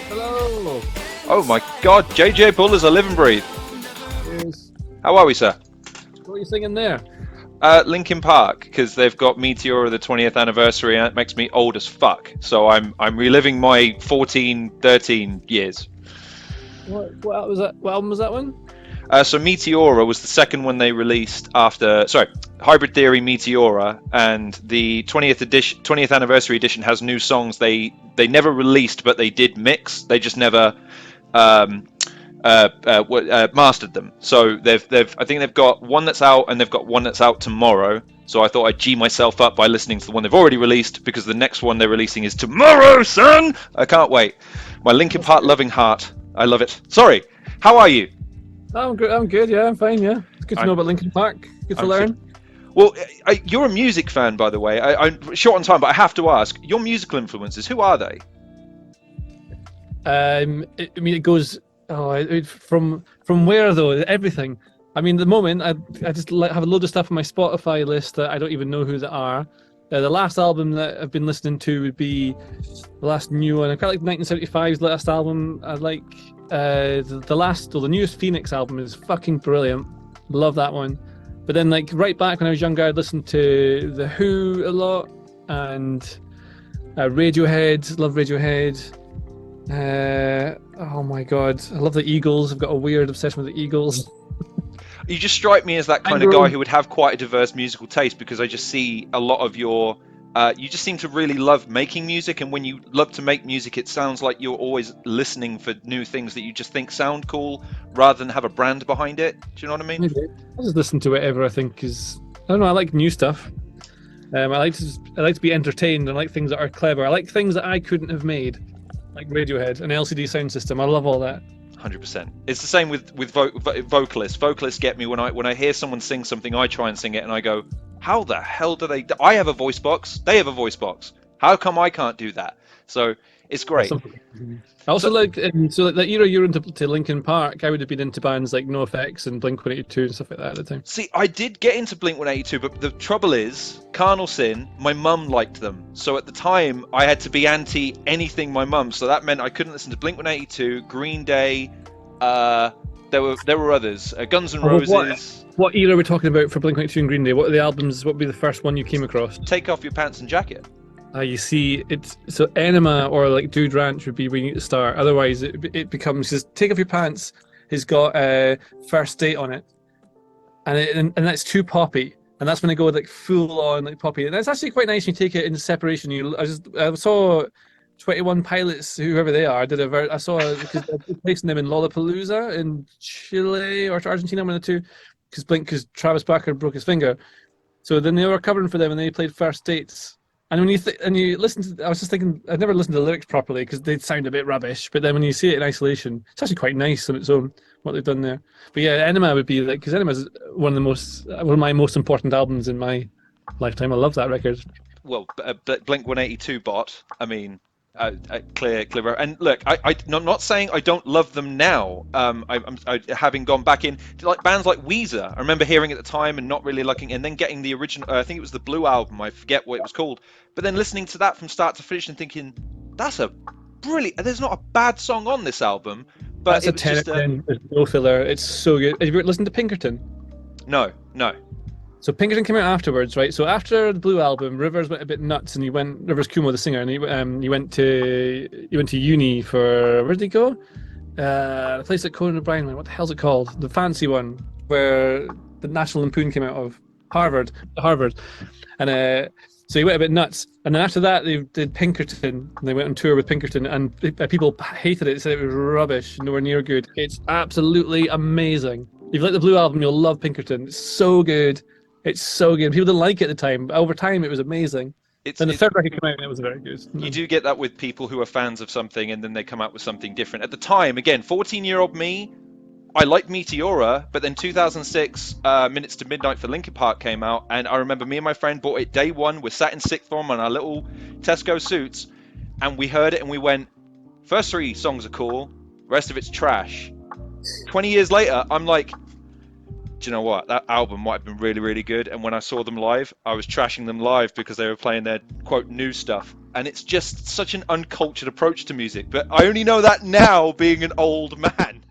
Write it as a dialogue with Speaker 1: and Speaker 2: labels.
Speaker 1: Hello.
Speaker 2: Oh my God, JJ Bull is a live and breathe.
Speaker 1: Yes.
Speaker 2: How are we, sir?
Speaker 1: What are you singing there?
Speaker 2: Linkin Park, because they've got Meteora the 20th anniversary, and it makes me old as fuck. So I'm reliving my 14, 13 years.
Speaker 1: What was that? What album was that one?
Speaker 2: So Meteora was the second one they released after, Hybrid Theory, Meteora, and the 20th anniversary edition has new songs they never released, but they did mix. They just never mastered them. So I think they've got one that's out, and they've got one that's out tomorrow. So I thought I'd G myself up by listening to the one they've already released, because the next one they're releasing is tomorrow, son. I can't wait. My Linkin Park loving heart. I love it. Sorry. How are you?
Speaker 1: I'm good. I'm good. Yeah, I'm fine. Yeah, it's good to know about Linkin Park. Good to learn.
Speaker 2: Well, you're a music fan, by the way. I'm short on time, but I have to ask: your musical influences, who are they?
Speaker 1: It goes. From where though? Everything. I mean, the moment I just have a load of stuff on my Spotify list that I don't even know who they are. The last album that I've been listening to would be the last new one. I quite like 1975's last album. I like the newest Phoenix album is fucking brilliant. Love that one. But then, like, right back when I was younger, I'd listened to The Who a lot, and Radiohead. Love Radiohead. Oh my God, I love the Eagles. I've got a weird obsession with the Eagles.
Speaker 2: You just strike me as that kind of guy who would have quite a diverse musical taste, because I just see a lot of your... you just seem to really love making music, and when you love to make music, it sounds like you're always listening for new things that you just think sound cool, rather than have a brand behind it. Do you know what I mean?
Speaker 1: I just listen to whatever I think is... I don't know, I like new stuff. I like to be entertained, and I like things that are clever. I like things that I couldn't have made, like Radiohead, an LCD sound system. I love all that.
Speaker 2: 100%. It's the same with vocalists. Vocalists get me when I hear someone sing something. I try and sing it, and I go, how the hell do they? I have a voice box. They have a voice box. How come I can't do that? So it's great.
Speaker 1: I also like that era you're into Linkin Park. I would have been into bands like NoFX and Blink-182 and stuff like that at the time.
Speaker 2: See, I did get into Blink-182, but the trouble is, Carnal Sin, my mum liked them. So at the time, I had to be anti anything my mum. So that meant I couldn't listen to Blink-182, Green Day. There were others. Guns N' Roses.
Speaker 1: What era are we talking about for Blink-182 and Green Day? What are the albums? What would be the first one you came across?
Speaker 2: Take Off Your Pants and Jacket.
Speaker 1: You see, it's so Enema or like Dude Ranch would be where you need to start. Otherwise, it becomes just Take Off Your Pants has got a First Date on it, and that's too poppy, and that's when I go with like full on like poppy, and that's actually quite nice when you take it in separation. I saw 21 Pilots, whoever they are, I saw because they're placing them in Lollapalooza in Chile or Argentina, one of the two, because Travis Barker broke his finger, so then they were covering for them and they played First Dates. And when you listen to, I was just thinking, I'd never listened to the lyrics properly because they sound a bit rubbish. But then when you see it in isolation, it's actually quite nice on its own what they've done there. But yeah, Enema would be like, because Enema is one of my most important albums in my lifetime. I love that record.
Speaker 2: Well, Blink-182 bot. I mean, clear. And look, I'm not saying I don't love them now. I having gone back in to like bands like Weezer. I remember hearing at the time and not really liking, and then getting the original. I think it was the Blue album. I forget what it was called. But then listening to that from start to finish and thinking, that's a brilliant. There's not a bad song on this album. But
Speaker 1: that's a 10 out of 10. There's no filler. It's so good. Have you ever listened to Pinkerton?
Speaker 2: No.
Speaker 1: So Pinkerton came out afterwards, right? So after the Blue album, Rivers went a bit nuts, and Rivers Cuomo, the singer, and he went to uni for, where did he go? The place that Conan O'Brien went. What the hell's it called? The fancy one where the National Lampoon came out of. Harvard. And so he went a bit nuts. And then after that, they did Pinkerton, and they went on tour with Pinkerton, and people hated it. They said it was rubbish, nowhere near good. It's absolutely amazing. If you like the Blue album, you'll love Pinkerton. It's so good. It's so good. People didn't like it at the time, but over time it was amazing. And the third record came out and it was very good.
Speaker 2: You do get that with people who are fans of something and then they come out with something different. At the time, again, 14-year-old me, I liked Meteora, but then 2006, Minutes to Midnight for Linkin Park came out, and I remember me and my friend bought it day one. We're sat in sixth form on our little Tesco suits, and we heard it and we went, first three songs are cool, rest of it's trash. 20 years later, I'm like, do you know what? That album might have been really, really good. And when I saw them live, I was trashing them live because they were playing their quote new stuff. And it's just such an uncultured approach to music. But I only know that now, being an old man.